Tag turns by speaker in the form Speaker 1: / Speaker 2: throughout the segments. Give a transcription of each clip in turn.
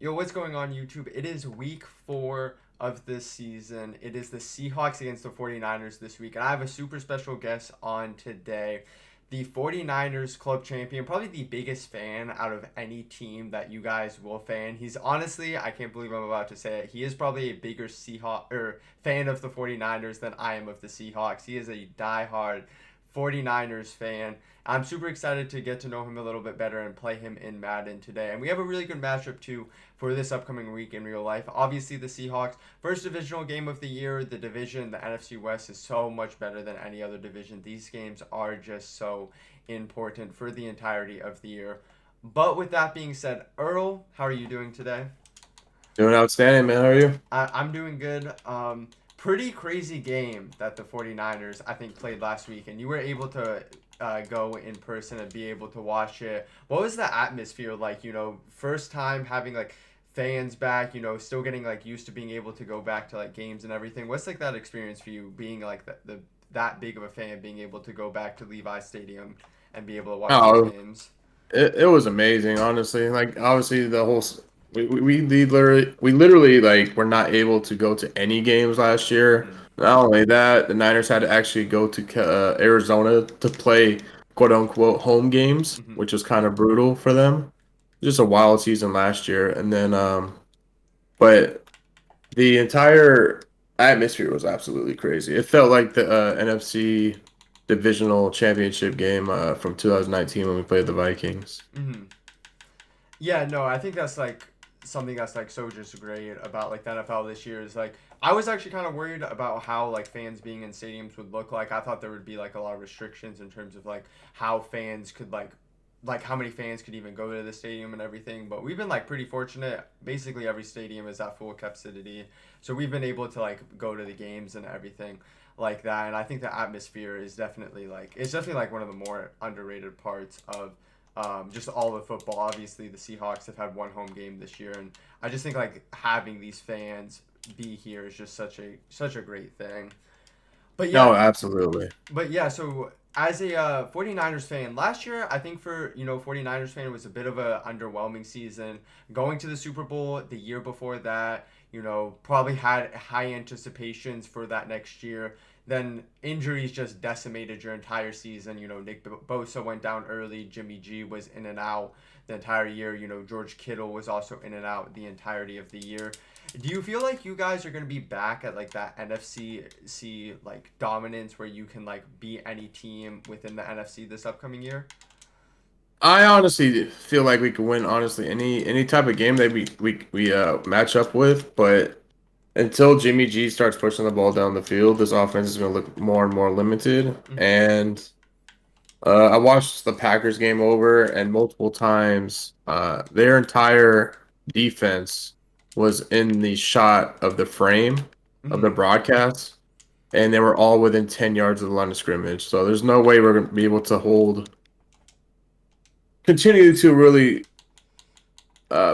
Speaker 1: Yo, what's going on YouTube? It is week 4 of this season. It is the Seahawks against the 49ers this week. And I have a super special guest on today. The 49ers club champion, probably the biggest fan out of any team that you guys will fan. He's honestly, I can't believe I'm about to say it. He is probably a bigger Seahawk or fan of the 49ers than I am of the Seahawks. He is a diehard 49ers fan. I'm super excited to get to know him a little bit better and play him in Madden today. And we have a really good matchup too for this upcoming week in real life. Obviously, the Seahawks, first divisional game of the year. The division, the NFC West, is so much better than any other division. These games are just so important for the entirety of the year. But with that being said, Earl, how are you doing today?
Speaker 2: Doing outstanding, man. How are you?
Speaker 1: I'm doing good. Pretty crazy game that the 49ers, I think, played last week, and you were able to go in person and be able to watch it. What was the atmosphere like? First time having like fans back, still getting like used to being able to go back to like games and everything. What's like that experience for you being like the that big of a fan, being able to go back to Levi Stadium and be able to watch these
Speaker 2: Oh,
Speaker 1: games?
Speaker 2: it was amazing, honestly. Like, obviously, we literally like were not able to go to any games last year.
Speaker 1: Mm-hmm.
Speaker 2: Not only that, the Niners had to actually go to Arizona to play quote unquote home games,
Speaker 1: Mm-hmm.
Speaker 2: which was kind of brutal for them. Just a wild season last year, and then but the entire atmosphere was absolutely crazy. It felt like the NFC divisional championship game from 2019 when we played the Vikings.
Speaker 1: Mm-hmm. Yeah, no, I think that's like something that's like so just great about like the NFL this year is like I was actually kind of worried about how like fans being in stadiums would look like. I thought there would be like a lot of restrictions in terms of like how fans could like how many fans could even go to the stadium and everything. But we've been like pretty fortunate. Basically every stadium is at full capacity. So we've been able to like go to the games and everything like that. And I think the atmosphere is definitely like it's definitely like one of the more underrated parts of just all the football. Obviously, the Seahawks have had one home game this year, and I just think like having these fans be here is just such a great thing. But
Speaker 2: No,
Speaker 1: yeah,
Speaker 2: absolutely.
Speaker 1: so as a 49ers fan, last year I think for 49ers fan it was a bit of a underwhelming season. Going to the Super Bowl the year before that, probably had high anticipations for that next year. Then injuries just decimated your entire season. Nick Bosa went down early. Jimmy G was in and out the entire year. George Kittle was also in and out the entirety of the year. Do you feel like you guys are going to be back at like that NFC like dominance where you can like beat any team within the NFC this upcoming year?
Speaker 2: I honestly feel like we could win honestly any type of game that we match up with, but until Jimmy G starts pushing the ball down the field, this offense is going to look more and more limited.
Speaker 1: Mm-hmm.
Speaker 2: And I watched the Packers game over, and multiple times, their entire defense was in the shot of the frame of the
Speaker 1: Mm-hmm.
Speaker 2: broadcast, and they were all within 10 yards of the line of scrimmage. So there's no way we're going to be able to continue to really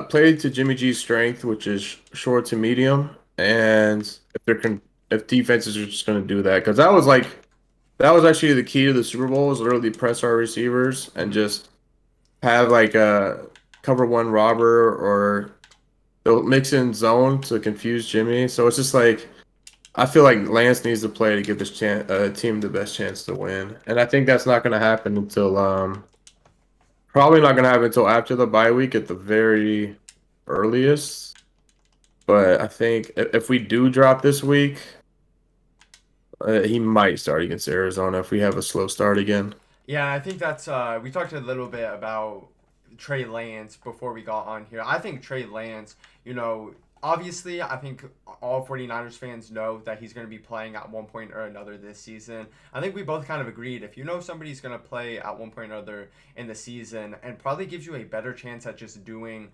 Speaker 2: play to Jimmy G's strength, which is short to medium, and if defenses are just going to do that, because that was actually the key to the Super Bowl was literally press our receivers and
Speaker 1: Mm-hmm.
Speaker 2: just have like a cover one robber or they'll mix in zone to confuse Jimmy. So it's just like I feel like Lance needs to play to give this team the best chance to win, and I think that's not going to happen until probably not going to happen until after the bye week at the very earliest. But I think if we do drop this week, he might start against Arizona if we have a slow start again.
Speaker 1: Yeah, I think that's we talked a little bit about Trey Lance before we got on here. I think Trey Lance, obviously I think all 49ers fans know that he's going to be playing at one point or another this season. I think we both kind of agreed if you know somebody's going to play at one point or another in the season and probably gives you a better chance at just doing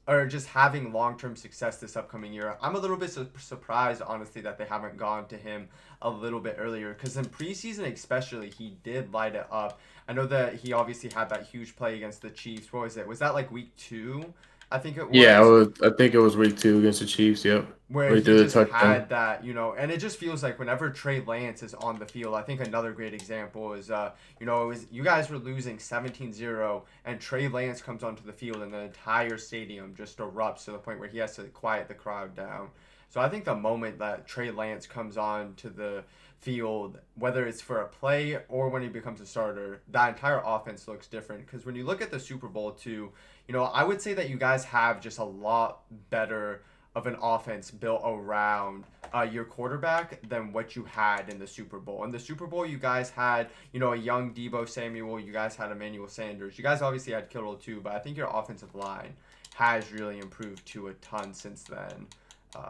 Speaker 1: or just having long-term success this upcoming year. I'm a little bit surprised, honestly, that they haven't gone to him a little bit earlier. Because in preseason, especially, he did light it up. I know that he obviously had that huge play against the Chiefs. What was it? Was that like week 2? I think it
Speaker 2: Yeah,
Speaker 1: was,
Speaker 2: I think it was week 2 against the Chiefs. Yep,
Speaker 1: where
Speaker 2: where he
Speaker 1: he
Speaker 2: threw the
Speaker 1: just
Speaker 2: touchdown.
Speaker 1: had that, and it just feels like whenever Trey Lance is on the field, I think another great example is, it was you guys were losing 17-0, and Trey Lance comes onto the field, and the entire stadium just erupts to the point where he has to quiet the crowd down. So I think the moment that Trey Lance comes on to the field, whether it's for a play or when he becomes a starter, that entire offense looks different. Because when you look at the Super Bowl too, I would say that you guys have just a lot better of an offense built around your quarterback than what you had in the Super Bowl. In the Super Bowl, you guys had, a young Debo Samuel. You guys had Emmanuel Sanders. You guys obviously had Kittle too, but I think your offensive line has really improved to a ton since then.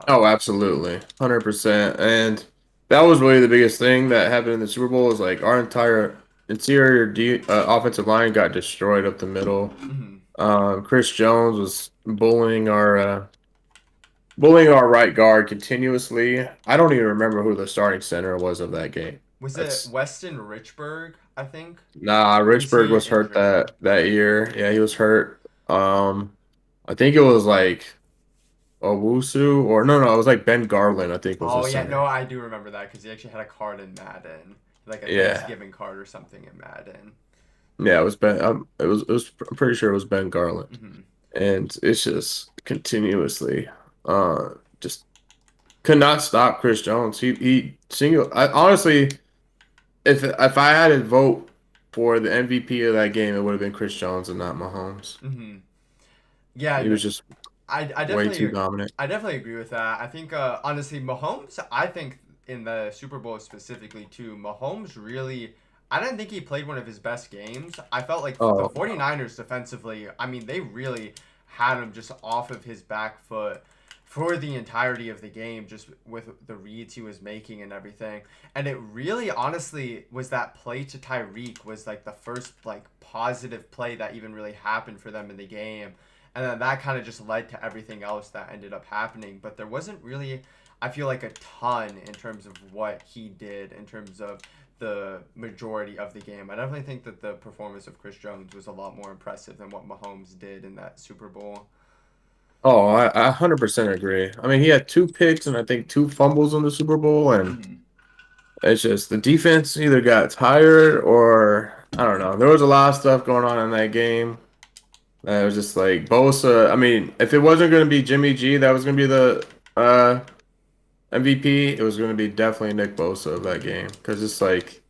Speaker 2: Oh, absolutely, 100%. And that was really the biggest thing that happened in the Super Bowl is like our entire interior offensive line got destroyed up the middle.
Speaker 1: Mhm.
Speaker 2: Chris Jones was bullying our right guard continuously. I don't even remember who the starting center was of that game.
Speaker 1: Was it
Speaker 2: That's
Speaker 1: Weston Richburg, I think?
Speaker 2: Nah,
Speaker 1: Or was
Speaker 2: Richburg
Speaker 1: he
Speaker 2: was hurt
Speaker 1: injured?
Speaker 2: that year. Yeah, he was hurt. I think it was like Owusu or no, it was like Ben Garland, I think was the
Speaker 1: Oh, yeah. No,
Speaker 2: center.
Speaker 1: I do remember that because he actually had a card in Madden. Like a
Speaker 2: Yeah.
Speaker 1: Thanksgiving card or something in Madden.
Speaker 2: Yeah, it was Ben. I'm pretty sure it was Ben Garland,
Speaker 1: Hmm.
Speaker 2: and it's just continuously, just could not stop Chris Jones. He single. I honestly, if I had to vote for the MVP of that game, it would have been Chris Jones and not Mahomes.
Speaker 1: Hmm. Yeah,
Speaker 2: He was just
Speaker 1: I
Speaker 2: way too
Speaker 1: definitely
Speaker 2: dominant.
Speaker 1: I definitely agree with that. I think honestly Mahomes, I think in the Super Bowl specifically too, Mahomes really I didn't think he played one of his best games. I felt like the
Speaker 2: Oh,
Speaker 1: 49ers defensively, I mean, they really had him just off of his back foot for the entirety of the game just with the reads he was making and everything. And it really honestly was that play to Tyreek was like the first like positive play that even really happened for them in the game, and then that kind of just led to everything else that ended up happening. But there wasn't really, I feel like, a ton in terms of what he did in terms of the majority of the game. I definitely think that the performance of Chris Jones was a lot more impressive than what Mahomes did in that Super Bowl.
Speaker 2: I 100% agree. I mean, he had 2 picks and I think 2 fumbles in the Super Bowl, and
Speaker 1: Hmm.
Speaker 2: it's just the defense either got tired or I don't know. There was a lot of stuff going on in that game. It was just like Bosa. I mean, if it wasn't going to be Jimmy G, that was going to be the MVP. It was going to be definitely Nick Bosa of that game because it's like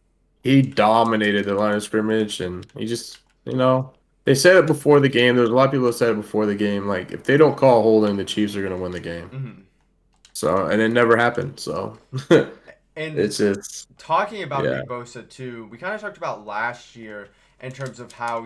Speaker 2: he dominated the line of scrimmage and he just, they said it before the game. There's a lot of people that said it before the game. Like, if they don't call holding, the Chiefs are going to win the game.
Speaker 1: Hmm.
Speaker 2: So, and it never happened. So,
Speaker 1: And
Speaker 2: it's just,
Speaker 1: talking about
Speaker 2: yeah.
Speaker 1: Nick Bosa too, we kind of talked about last year in terms of how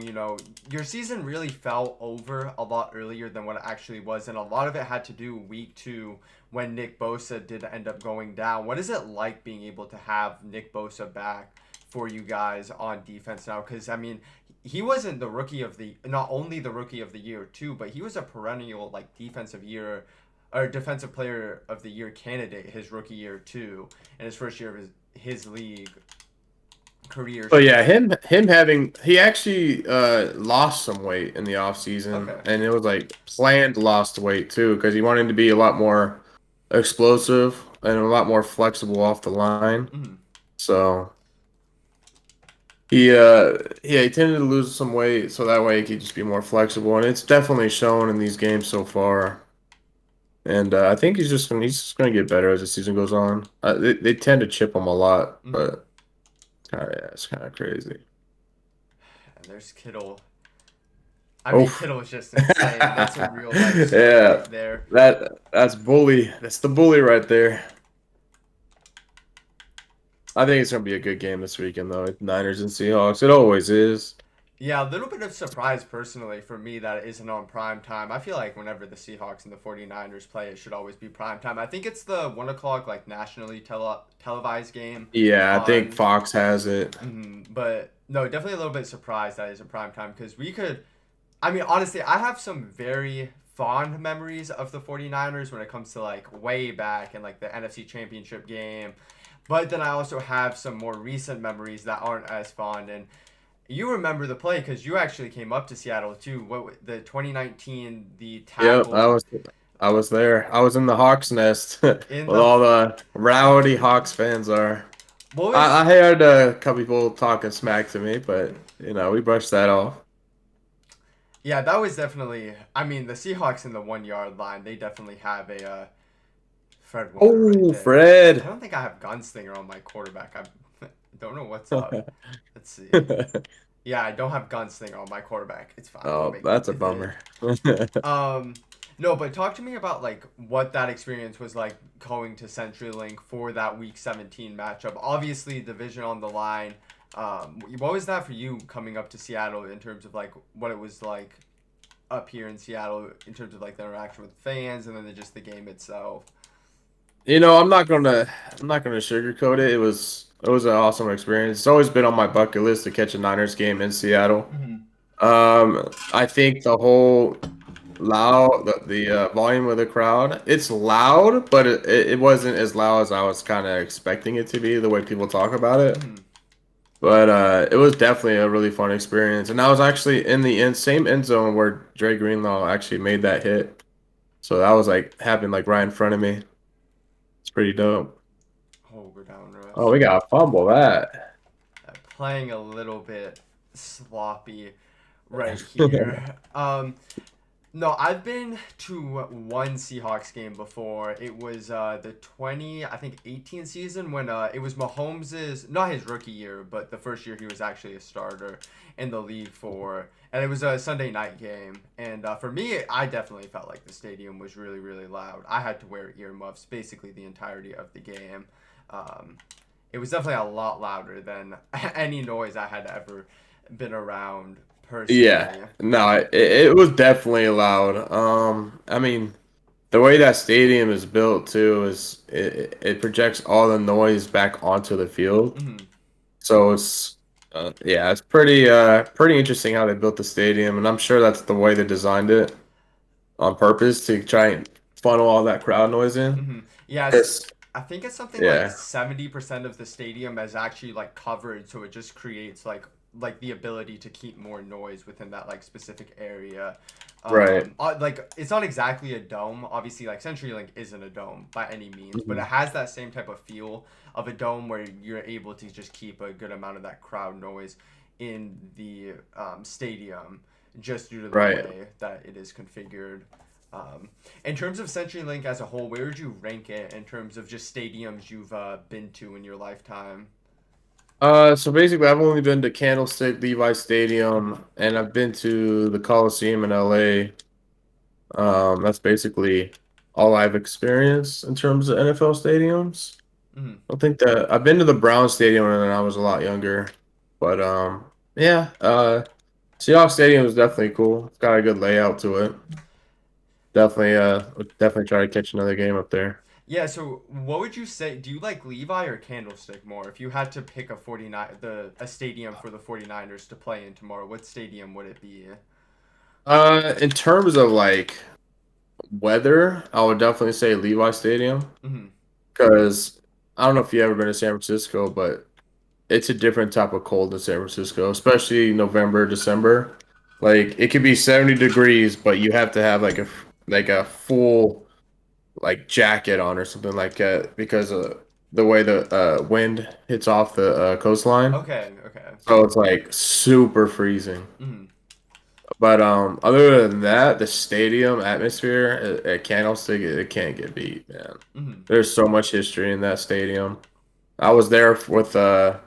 Speaker 1: your season really fell over a lot earlier than what it actually was, and a lot of it had to do week 2 when Nick Bosa did end up going down. What is it like being able to have Nick Bosa back for you guys on defense now? Because I mean, he wasn't the rookie of the not only the rookie of the year too, but he was a perennial like defensive year or defensive player of the year candidate his rookie year too, in his first year of his league career.
Speaker 2: But
Speaker 1: So
Speaker 2: yeah, he actually lost some weight in the off season,
Speaker 1: okay.
Speaker 2: and it was like planned lost weight too because he wanted to be a lot more explosive and a lot more flexible off the line.
Speaker 1: Mhm.
Speaker 2: So he tended to lose some weight so that way he could just be more flexible, and it's definitely shown in these games so far. And I think he's just gonna get better as the season goes on. They tend to chip him a lot,
Speaker 1: Mhm.
Speaker 2: but yeah, it's kind of crazy.
Speaker 1: And there's Kittle. I mean,
Speaker 2: Oh,
Speaker 1: Kittle is just insane. That's a real life story
Speaker 2: yeah,
Speaker 1: right there.
Speaker 2: that's bully. That's the bully right there. I think it's gonna be a good game this weekend though. Niners and Seahawks. It always is.
Speaker 1: Yeah, a little bit of surprise personally for me that it isn't on prime time. I feel like whenever the Seahawks and the 49ers play, it should always be prime time. I think it's the 1 o'clock, like nationally televised game
Speaker 2: Yeah, I think
Speaker 1: on.
Speaker 2: Fox has it.
Speaker 1: But no, definitely a little bit surprised that it's a prime time because we could. I mean, honestly, I have some very fond memories of the 49ers when it comes to like way back in like the NFC Championship game. But then I also have some more recent memories that aren't as fond. And You remember the play because you actually came up to Seattle too. The 2019 the
Speaker 2: Yep,
Speaker 1: tackle
Speaker 2: I was there. I was in the Hawks nest with
Speaker 1: in the
Speaker 2: all the rowdy Hawks fans are.
Speaker 1: what was
Speaker 2: I heard a couple people talking smack to me, but we brushed that off.
Speaker 1: yeah, that was definitely. I mean, the Seahawks in the 1 yard line, they definitely have a Fred Warner right
Speaker 2: Oh,
Speaker 1: there. I
Speaker 2: Fred.
Speaker 1: don't think I have Gunslinger on my quarterback. I don't know what's up. Let's see. Yeah, I don't have Gunslinger on my quarterback. It's fine. We'll
Speaker 2: Oh,
Speaker 1: make do
Speaker 2: that's a
Speaker 1: with it.
Speaker 2: bummer.
Speaker 1: Um, no, but talk to me about like what that experience was like going to CenturyLink for that Week 17 matchup. Obviously, division on the line. What was that for you coming up to Seattle in terms of like what it was like up here in Seattle in terms of like the interaction with fans and then just the game itself?
Speaker 2: I'm not gonna sugarcoat it. It was an awesome experience. It's always been on my bucket list to catch a Niners game in Seattle.
Speaker 1: Mm-hmm.
Speaker 2: I think the whole the volume of the crowd, it's loud, but it wasn't as loud as I was kind of expecting it to be, the way people talk about it.
Speaker 1: Mm-hmm.
Speaker 2: But it was definitely a really fun experience, and I was actually in the same end zone where Dre Greenlaw actually made that hit. So that was like happened like right in front of me. It's pretty dope.
Speaker 1: Oh, we're down
Speaker 2: Oh,
Speaker 1: rush.
Speaker 2: we got to fumble that.
Speaker 1: Playing a little bit sloppy right here. No, I've been to one Seahawks game before. It was the 20, I think 18 season when it was Mahomes's not his rookie year, but the first year he was actually a starter in the league for, and it was a Sunday night game. And for me, I definitely felt like the stadium was really, really loud. I had to wear earmuffs basically the entirety of the game. Um, it was definitely a lot louder than any noise I had ever been around
Speaker 2: Yeah,
Speaker 1: personally.
Speaker 2: no, it was definitely loud. I mean, the way that stadium is built too is it projects all the noise back onto the field.
Speaker 1: Mhm.
Speaker 2: So yeah, it's pretty interesting how they built the stadium, and I'm sure that's the way they designed it on purpose to try and funnel all that crowd noise in.
Speaker 1: Yes,
Speaker 2: It's
Speaker 1: I think it's something like
Speaker 2: yeah,
Speaker 1: 70% of the stadium is actually like covered, so it just creates like the ability to keep more noise within that like specific area.
Speaker 2: right.
Speaker 1: Like it's not exactly a dome. Obviously, like CenturyLink isn't a dome by any means, but it
Speaker 2: Mhm.
Speaker 1: has that same type of feel of a dome where you're able to just keep a good amount of that crowd noise in the stadium just due to the
Speaker 2: Right.
Speaker 1: way that it is configured. Um, in terms of CenturyLink as a whole, where would you rank it in terms of just stadiums you've been to in your lifetime?
Speaker 2: So basically, I've only been to Candlestick, Levi Stadium, and I've been to the Coliseum in LA. That's basically all I've experienced in terms of NFL stadiums.
Speaker 1: Mm-hmm.
Speaker 2: I think that I've been to the Brown Stadium when I was a lot younger, but yeah, Seahawks Stadium is definitely cool. It's got a good layout to it. Would definitely try to catch another game up there.
Speaker 1: Yeah, so what would you say? Do you like Levi or Candlestick more? If you had to pick a stadium for the 49ers to play in tomorrow, what stadium would it be?
Speaker 2: In terms of like weather, I would definitely say Levi Stadium
Speaker 1: Mm-hmm.
Speaker 2: because I don't know if you ever been to San Francisco, but it's a different type of cold in San Francisco, especially November, December. Like it could be 70 degrees, but you have to have like a full like jacket on or something like that because of the way the wind hits off the coastline.
Speaker 1: Okay, okay.
Speaker 2: So it's like super freezing.
Speaker 1: Mm-hmm.
Speaker 2: But other than that, the stadium atmosphere at Candlestick it can't get beat, man.
Speaker 1: Mm-hmm.
Speaker 2: There's so much history in that stadium. I was there with uh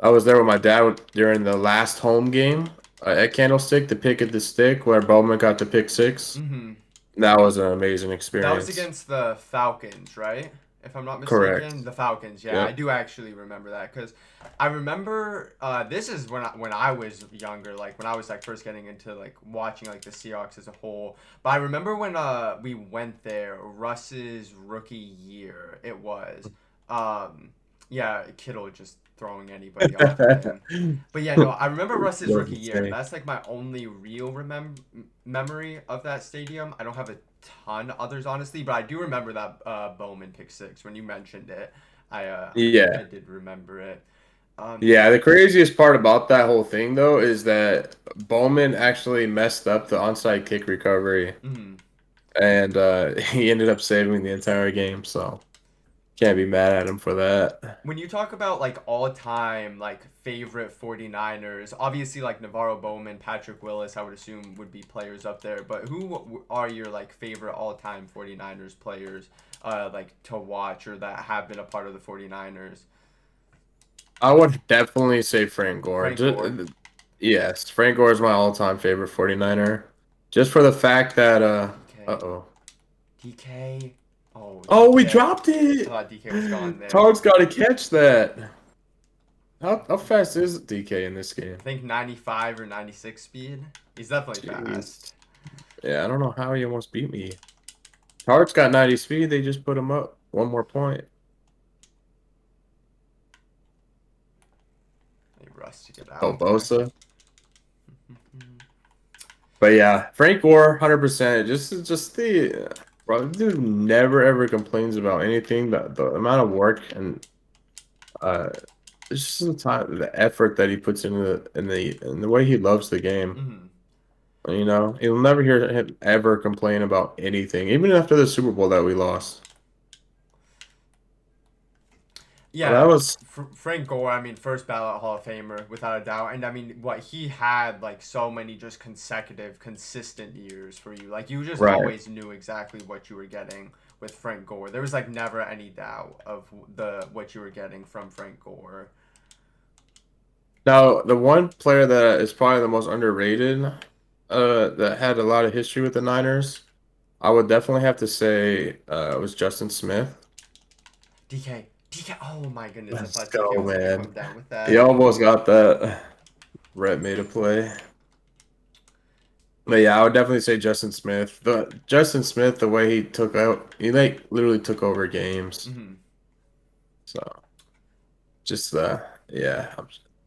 Speaker 2: I was there with my dad during the last home game at Candlestick, the pick at the stick where Bowman got the pick six.
Speaker 1: Mm-hmm.
Speaker 2: That was an amazing
Speaker 1: That was
Speaker 2: experience.
Speaker 1: against the Falcons, right? If I'm not mistaken,
Speaker 2: Correct.
Speaker 1: the Falcons. Yeah, I
Speaker 2: Yep.
Speaker 1: do actually remember that because I remember this is when I was younger, like when I was like first getting into like watching like the Seahawks as a whole. But I remember when we went there, Russ's rookie year, it was. Um, yeah, Kittle just throwing anybody off of him. But yeah, no, I remember Russ's
Speaker 2: That's
Speaker 1: rookie year, and
Speaker 2: insane.
Speaker 1: that's like my only real memory of that stadium. I don't have a ton others honestly, but I do remember that Bowman pick six when you mentioned it. I
Speaker 2: Yeah.
Speaker 1: did remember it. Um,
Speaker 2: Yeah, the craziest part about that whole thing though is that Bowman actually messed up the onside kick recovery,
Speaker 1: mhm.
Speaker 2: and he ended up saving the entire game. So can't be mad at him for that.
Speaker 1: When you talk about like all-time like favorite 49ers, obviously like Navarro Bowman, Patrick Willis, I would assume would be players up there, but who are your like favorite all-time 49ers players like to watch or that have been a part of the 49ers?
Speaker 2: I would definitely say Frank Gore.
Speaker 1: Frank Gore.
Speaker 2: Yes, Frank Gore is my all-time favorite 49er. Just for the fact that
Speaker 1: DK.
Speaker 2: uh-oh.
Speaker 1: DK. Oh,
Speaker 2: Oh, we
Speaker 1: DK.
Speaker 2: dropped
Speaker 1: I
Speaker 2: it.
Speaker 1: thought DK was gone there.
Speaker 2: Tark's got to catch that. How fast is DK in this game?
Speaker 1: I think 95 or 96 speed. He's definitely
Speaker 2: Jeez.
Speaker 1: fast.
Speaker 2: Yeah, I don't know how he almost beat me. Tark's got 90 speed. They just put him up one more point.
Speaker 1: He rushed to get
Speaker 2: Oh,
Speaker 1: out there.
Speaker 2: Bosa. But yeah, Frank Gore, 100%. Just the bro, dude never ever complains about anything. The amount of work and uh, it's just the time, the effort that he puts into the way he loves the game.
Speaker 1: Hmm.
Speaker 2: You know, you'll never hear him ever complain about anything, even after the Super Bowl that we lost. That
Speaker 1: Yeah,
Speaker 2: was
Speaker 1: Frank Gore, I mean, first ballot Hall of Famer without a doubt. And I mean, what he had like so many just consecutive, consistent years for you. Like you just
Speaker 2: right.
Speaker 1: always knew exactly what you were getting with Frank Gore. There was like never any doubt of the what you were getting from Frank Gore.
Speaker 2: Now, the one player that is probably the most underrated, that had a lot of history with the Niners, I would definitely have to say, was Justin Smith.
Speaker 1: DK, DK. Oh my goodness, I
Speaker 2: Let's
Speaker 1: thought DK
Speaker 2: go,
Speaker 1: was gonna
Speaker 2: man.
Speaker 1: come down with
Speaker 2: He
Speaker 1: that.
Speaker 2: almost got that. Rhett made a play. But yeah, I would definitely say Justin Smith. The way he took out, he like literally took over games.
Speaker 1: Hmm.
Speaker 2: So just yeah.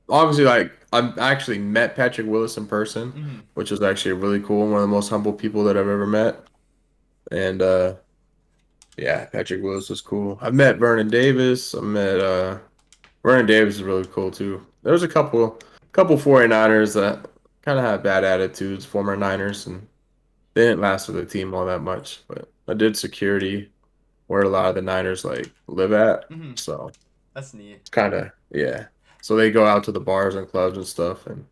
Speaker 2: Obviously, like I've actually met Patrick Willis in person,
Speaker 1: Hmm.
Speaker 2: which was actually really cool. One of the most humble people that I've ever met. And yeah, Patrick Willis was cool. I've met Vernon Davis. I met Vernon Davis is really cool too. There was a couple 49ers that kind of had bad attitudes, former Niners, and they didn't last with the team all that much. But I did security where a lot of the Niners like live at.
Speaker 1: Hmm.
Speaker 2: So
Speaker 1: That's neat.
Speaker 2: it's kind of yeah. So they go out to the bars and clubs and stuff, and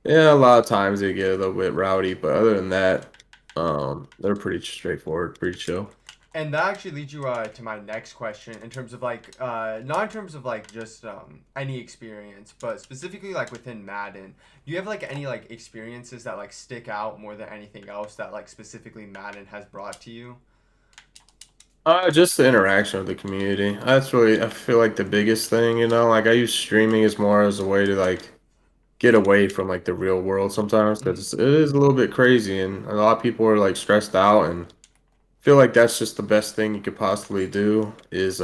Speaker 2: yeah, a lot of times they get a little bit rowdy, but other than that, they're pretty straightforward, pretty chill.
Speaker 1: And that actually leads you to my next question in terms of like not in terms of like just any experience, but specifically like within Madden. Do you have like any like experiences that like stick out more than anything else that like specifically Madden has brought to you?
Speaker 2: Just the interaction with the community. That's really, I feel like the biggest thing, you know, like I use streaming as more as a way to like get away from like the real world sometimes
Speaker 1: Mm-hmm.
Speaker 2: because it is a little bit crazy and a lot of people are like stressed out and feel like that's just the best thing you could possibly do is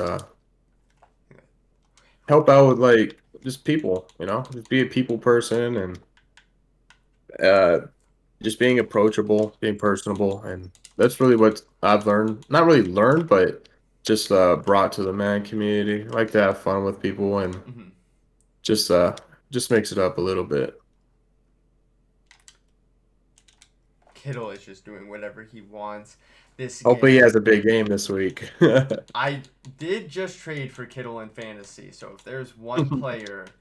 Speaker 2: help out with like just people, you know, just be a people person and uh just being approachable, being personable, and that's really what I've learned. Not really learned, but just brought to the man community. I like to have fun with people and
Speaker 1: Mm-hmm.
Speaker 2: just uh just mix it up a little bit.
Speaker 1: Kittle is just doing whatever he wants this
Speaker 2: Hopefully he
Speaker 1: game.
Speaker 2: has a big game this week.
Speaker 1: I did just trade for Kittle in fantasy, so if there's one player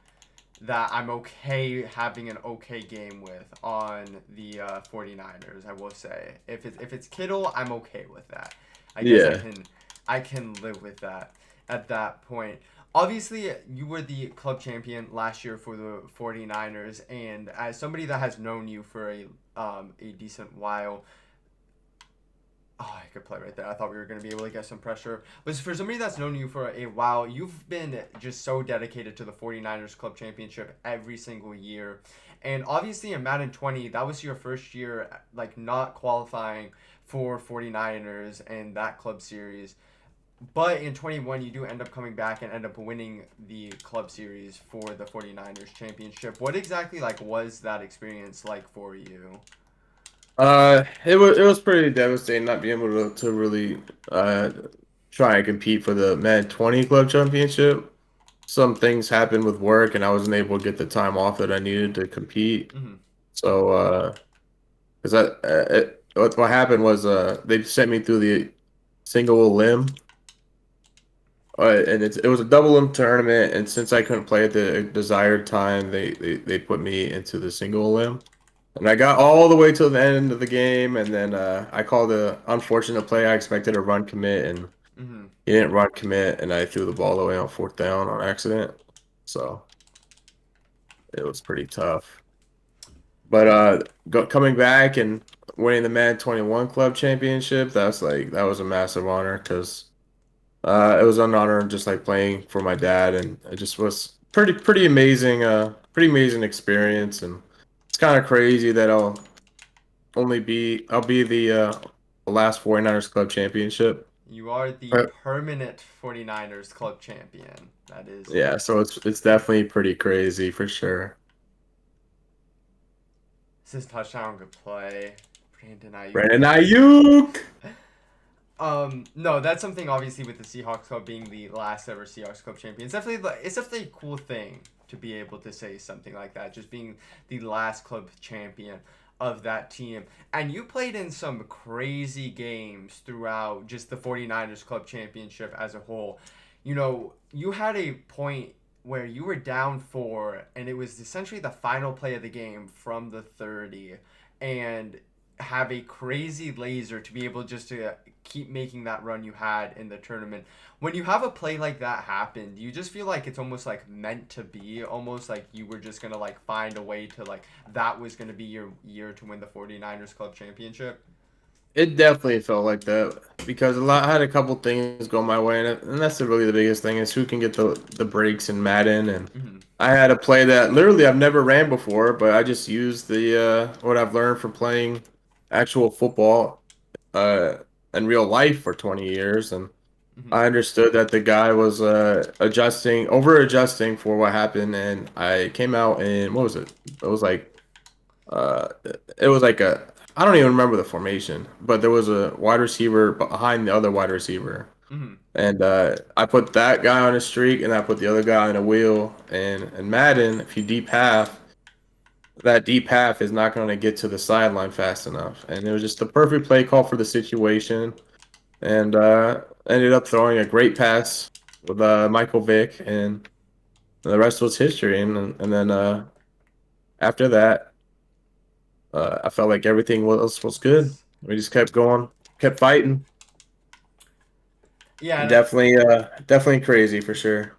Speaker 1: that I'm okay having an okay game with on the 49ers, I will say. If it's Kittle, I'm okay with that. I guess I
Speaker 2: Yeah.
Speaker 1: can I can live with that at that point. Obviously, you were the club champion last year for the 49ers, and as somebody that has known you for a decent while, oh, I could play right there. I thought we were going to be able to get some pressure. But for somebody that's known you for a while, you've been just so dedicated to the 49ers Club Championship every single year. And obviously in Madden 20, that was your first year like not qualifying for 49ers and that club series. But in 21, you do end up coming back and end up winning the club series for the 49ers championship. What exactly like was that experience like for you?
Speaker 2: It was pretty devastating not being able to really try and compete for the Madden 20 Club Championship. some things happened with work, and I wasn't able to get the time off that I needed to compete.
Speaker 1: Hmm.
Speaker 2: So, because what happened was they sent me through the single limb, and it was a double limb tournament, and since I couldn't play at the desired time, they put me into the single limb. And I got all the way to the end of the game, and then I called a unfortunate play. I expected a run commit, and
Speaker 1: Hmm.
Speaker 2: he didn't run commit, and I threw the ball away on fourth down on accident. So it was pretty tough. But coming back and winning the Madden 21 Club Championship, that was a massive honor because it was an honor just like playing for my dad, and it just was pretty amazing experience, and it's kind of crazy that I'll be the last 49ers Club Championship.
Speaker 1: You are the
Speaker 2: Uh,
Speaker 1: permanent 49ers club champion. That is
Speaker 2: Yeah, so it's definitely pretty crazy for sure.
Speaker 1: this is touchdown good play. Brandon Ayuk.
Speaker 2: Brandon Ayuk.
Speaker 1: No, that's something obviously with the Seahawks club being the last ever Seahawks club champion. It's definitely a cool thing to be able to say something like that, just being the last club champion of that team. And you played in some crazy games throughout just the 49ers club championship as a whole. You had a point where you were down 4 and it was essentially the final play of the game from the 30 and have a crazy laser to be able just to keep making that run you had in the tournament. When you have a play like that happen, do you just feel like it's almost like meant to be, almost like you were just going to like find a way to like that was going to be your year to win the 49ers club championship?
Speaker 2: It definitely felt like that because I had a couple things go my way, and that's really the biggest thing is who can get the breaks in Madden. And
Speaker 1: Hmm.
Speaker 2: I had a play that literally I've never ran before, but I just used the what I've learned from playing actual football uh, in real life for 20 years, and
Speaker 1: Hmm.
Speaker 2: I understood that the guy was over adjusting for what happened, and I came out and what was it? It was like uh, it was like a I don't even remember the formation, but there was a wide receiver behind the other wide receiver,
Speaker 1: Hmm.
Speaker 2: and I put that guy on a streak, and I put the other guy on a wheel. And Madden, if you deep half, that deep half is not going to get to the sideline fast enough, and it was just the perfect play call for the situation, and ended up throwing a great pass with Michael Vick, and the rest was history. And then after that. I felt like everything was good.
Speaker 1: Yes.
Speaker 2: We just kept going, kept fighting.
Speaker 1: Yeah,
Speaker 2: Definitely crazy for sure.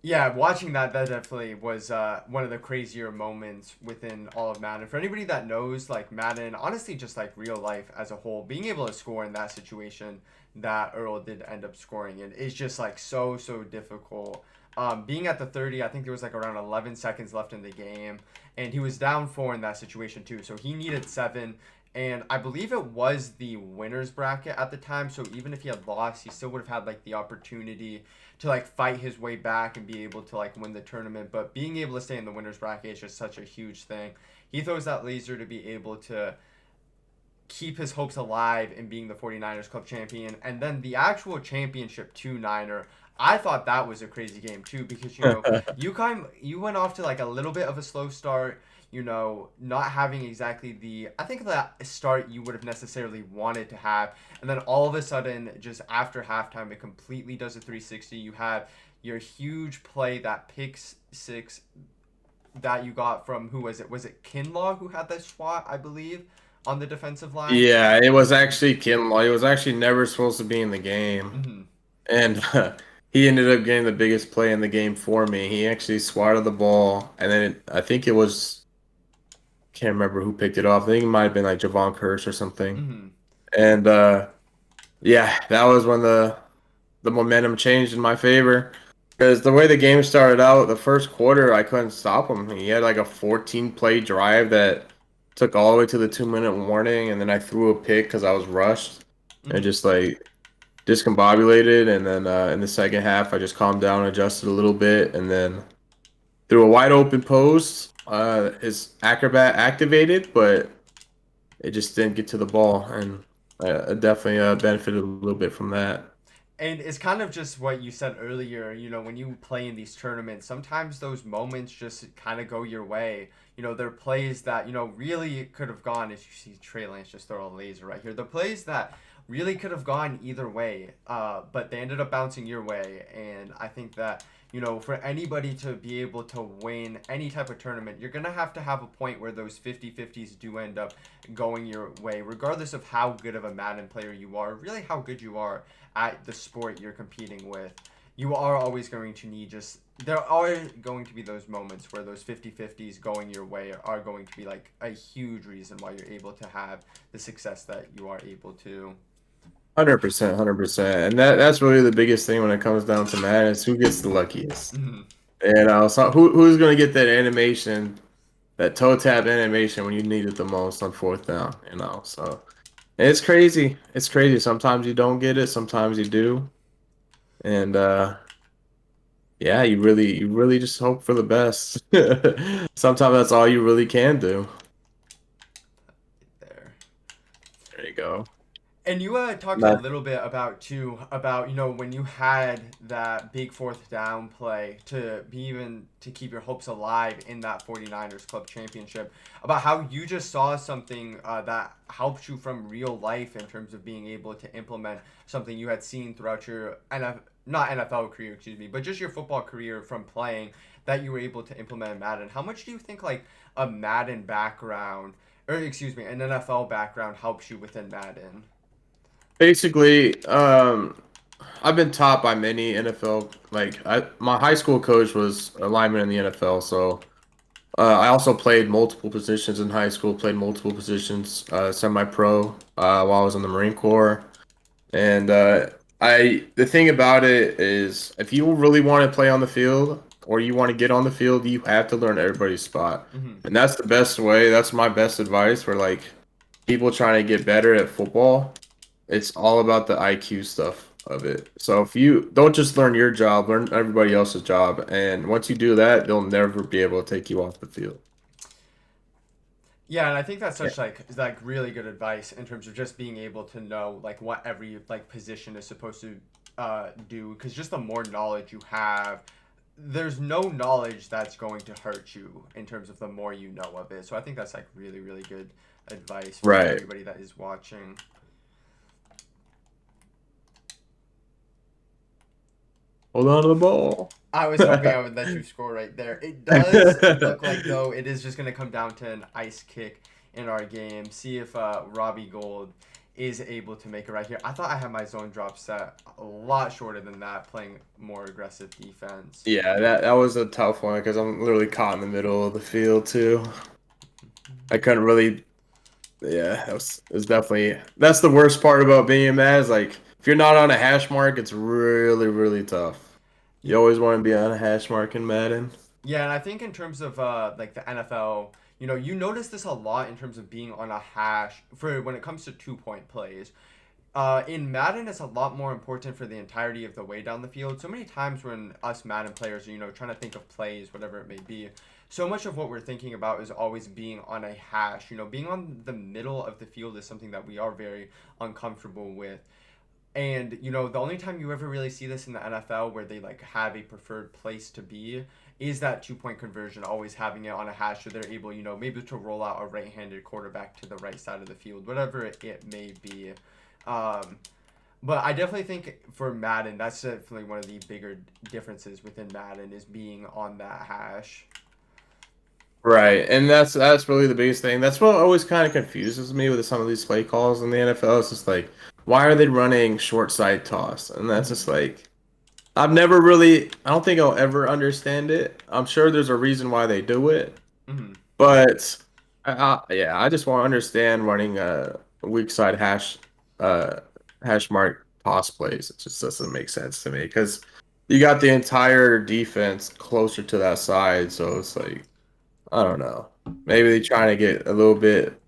Speaker 1: yeah, watching that definitely was one of the crazier moments within all of Madden. For anybody that knows, like Madden, honestly, just like real life as a whole, being able to score in that situation that Earl did end up scoring in is just like so difficult. Being at the 30, I think there was like around 11 seconds left in the game, and he was down 4 in that situation too. So he needed 7, and I believe it was the winners bracket at the time. So even if he had lost, he still would have had like the opportunity to like fight his way back and be able to like win the tournament. But being able to stay in the winners bracket is just such a huge thing. He throws that laser to be able to keep his hopes alive in being the 49ers club champion. And then the actual championship 2 Niner, I thought that was a crazy game too because you went off to like a little bit of a slow start, not having exactly the I think that start you would have necessarily wanted to have. And then all of a sudden just after halftime it completely does a 360. You have your huge play, that pick six that you got from who was it? Was it Kinlaw who had that swat, I believe, on the defensive line?
Speaker 2: Yeah, it was actually Kinlaw. He was actually never supposed to be in the game,
Speaker 1: Hmm.
Speaker 2: and he ended up getting the biggest play in the game for me. He actually swatted the ball, and then I think it was can't remember who picked it off. I think it might have been like Javon Curse or something.
Speaker 1: Hmm.
Speaker 2: And yeah, that was when the momentum changed in my favor. Because the way the game started out, the first quarter, I couldn't stop him. He had like a 14 play drive that took all the way to the 2 minute warning, and then I threw a pick because I was rushed and
Speaker 1: Hmm.
Speaker 2: just like discombobulated. And then in the second half, I just calmed down, adjusted a little bit, and then threw a wide open post. His acrobat activated, but it just didn't get to the ball, and I definitely benefited a little bit from that.
Speaker 1: And it's kind of just what you said earlier, when you play in these tournaments, sometimes those moments just kind of go your way. There are plays that, really could have gone, as you see Trey Lance just throw a laser right here. The plays that really could have gone either way, but they ended up bouncing your way. And I think that, for anybody to be able to win any type of tournament, you're going to have a point where those 50-50s do end up going your way, regardless of how good of a Madden player you are, really how good you are at the sport you're competing with. You are always going to need there are going to be those moments where those 50-50s going your way are going to be like a huge reason why you're able to have the success that you are able to.
Speaker 2: 100%, 100%. And that's really the biggest thing when it comes down to Madden is who gets the luckiest.
Speaker 1: Mm-hmm.
Speaker 2: So who's going to get that animation, that toe tap animation when you need it the most on fourth down, So it's crazy. It's crazy. Sometimes you don't get it, sometimes you do. And yeah, you really just hope for the best. Sometimes that's all you really can do.
Speaker 1: There.
Speaker 2: There you go.
Speaker 1: And you talked a
Speaker 2: But
Speaker 1: little bit about when you had that big fourth down play to be even to keep your hopes alive in that 49ers club championship, about how you just saw something that helped you from real life in terms of being able to implement something you had seen throughout your not NFL career, excuse me, but just your football career from playing, that you were able to implement in Madden. How much do you think like a Madden background, or excuse me, an NFL background helps you within Madden?
Speaker 2: basically, I've been taught by many NFL. My high school coach was a lineman in the NFL, so I also played multiple positions in high school. Played multiple positions, semi-pro, while I was in the Marine Corps. And the thing about it is, if you really want to play on the field or you want to get on the field, you have to learn everybody's spot,
Speaker 1: Mm-hmm.
Speaker 2: and that's the best way. That's my best advice for like people trying to get better at football. It's all about the IQ stuff of it. So if you don't just learn your job, learn everybody else's job, and once you do that, they'll never be able to take you off the field.
Speaker 1: Yeah, and I think that's
Speaker 2: Yeah.
Speaker 1: such like really good advice in terms of just being able to know like what every like position is supposed to do, because just the more knowledge you have, there's no knowledge that's going to hurt you in terms of the more you know of it. So I think that's like really really good advice for
Speaker 2: Right.
Speaker 1: everybody that is watching.
Speaker 2: Hold on to the ball.
Speaker 1: I was hoping I would let you score right there. It does look like though it is just going to come down to an ice kick in our game. See if Robbie Gold is able to make it right here. I thought I had my zone drop set a lot shorter than that, playing more aggressive defense.
Speaker 2: Yeah, that was a tough one because I'm literally caught in the middle of the field too. I couldn't really. Yeah, it was definitely that's the worst part about being mad is like if you're not on a hash mark, it's really really tough. You always want to be on a hash mark in Madden.
Speaker 1: Yeah, and I think in terms of like the NFL, you notice this a lot in terms of being on a hash for when it comes to 2 point plays. In Madden, it's a lot more important for the entirety of the way down the field. So many times when us Madden players are, trying to think of plays, whatever it may be, so much of what we're thinking about is always being on a hash. Being on the middle of the field is something that we are very uncomfortable with. And the only time you ever really see this in the NFL where they like have a preferred place to be is that 2 point conversion, always having it on a hash so they're able, maybe to roll out a right-handed quarterback to the right side of the field, whatever it may be. Um, but I definitely think for Madden, that's definitely one of the bigger differences within Madden is being on that hash.
Speaker 2: Right, and that's really the biggest thing. That's what always kind of confuses me with some of these play calls in the NFL. It's just like, why are they running short side toss? And that's
Speaker 1: Hmm.
Speaker 2: just like, I've never really, I don't think I'll ever understand it. I'm sure there's a reason why they do it,
Speaker 1: Hmm.
Speaker 2: but yeah, I just want to understand running a weak side uh, hash mark toss plays. It just doesn't make sense to me because you got the entire defense closer to that side, so it's like. I don't know. Maybe they trying to get a little bit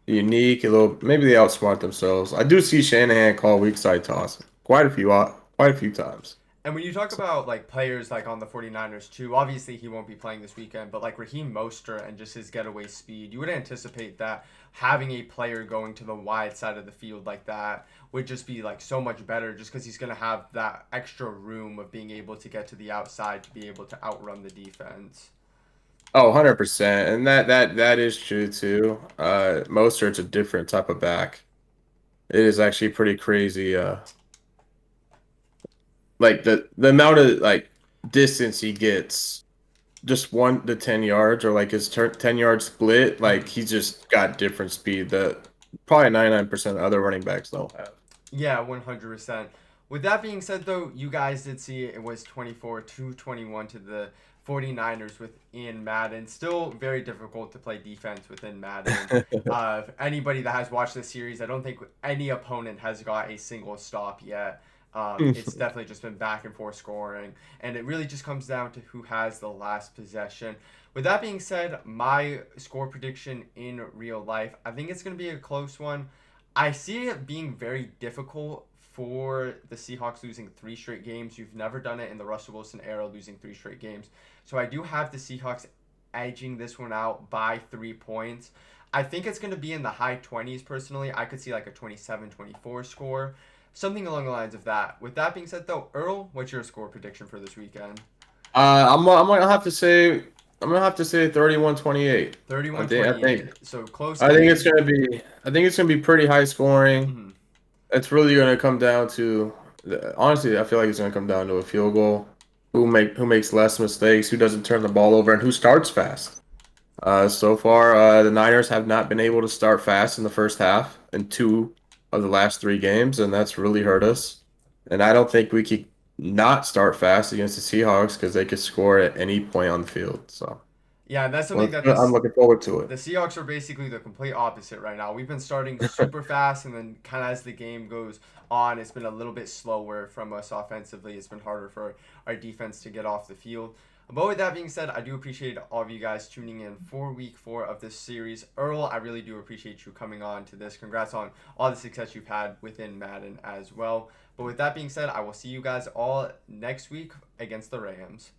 Speaker 2: unique, a little. Maybe they outsmart themselves. I do see Shanahan call weak side toss quite a few times.
Speaker 1: And when you talk about like players like on the 49ers too, obviously he won't be playing this weekend, but like Raheem Mostert and just his getaway speed, you would anticipate that having a player going to the wide side of the field like that would just be like so much better just because he's going to have that extra room of being able to get to the outside to be able to outrun the defense.
Speaker 2: Oh, 100%. And that is true too. Mostert's a different type of back. It is actually pretty crazy. Like the amount of like distance he gets, just 1 to 10 yards, or like his 10 yard split, like
Speaker 1: Mhm.
Speaker 2: he's just got different speed that probably 99% of other running backs don't have.
Speaker 1: Yeah, 100%. With that being said, though, you guys did see it was 24-21 to the 49ers within Madden. Still very difficult to play defense within Madden. Anybody that has watched this series, I don't think any opponent has got a single stop yet. It's definitely just been back and forth scoring, and it really just comes down to who has the last possession. With that being said, my score prediction in real life, I think it's going to be a close one. I see it being very difficult for the Seahawks losing 3 straight games. You've never done it in the Russell Wilson era, losing 3 straight games. So I do have the Seahawks edging this one out by 3 points. I think it's going to be in the high 20s personally. I could see like a 27-24 score, something along the lines of that. With that being said, though, Earl, what's your score prediction for this weekend?
Speaker 2: I'm gonna have to say 31-28. I
Speaker 1: Thirty-one
Speaker 2: think I think
Speaker 1: twenty-eight. So close
Speaker 2: I think it's
Speaker 1: game.
Speaker 2: gonna be pretty high scoring.
Speaker 1: Mhm.
Speaker 2: It's really gonna come down to honestly, I feel like it's gonna come down to a field goal. Who makes less mistakes, who doesn't turn the ball over, and who starts fast. So far, the Niners have not been able to start fast in the first half in 2 of the last 3 games, and that's really hurt us. And I don't think we could not start fast against the Seahawks because they could score at any point on the field. So
Speaker 1: Yeah, and that's something
Speaker 2: well,
Speaker 1: that
Speaker 2: I'm
Speaker 1: this
Speaker 2: looking forward to it.
Speaker 1: the Seahawks are basically the complete opposite right now. We've been starting super fast, and then kind of as the game goes on, it's been a little bit slower from us offensively. It's been harder for our defense to get off the field. But with that being said, I do appreciate all of you guys tuning in for week 4 of this series. Earl, I really do appreciate you coming on to this. Congrats on all the success you've had within Madden as well. But with that being said, I will see you guys all next week against the Rams.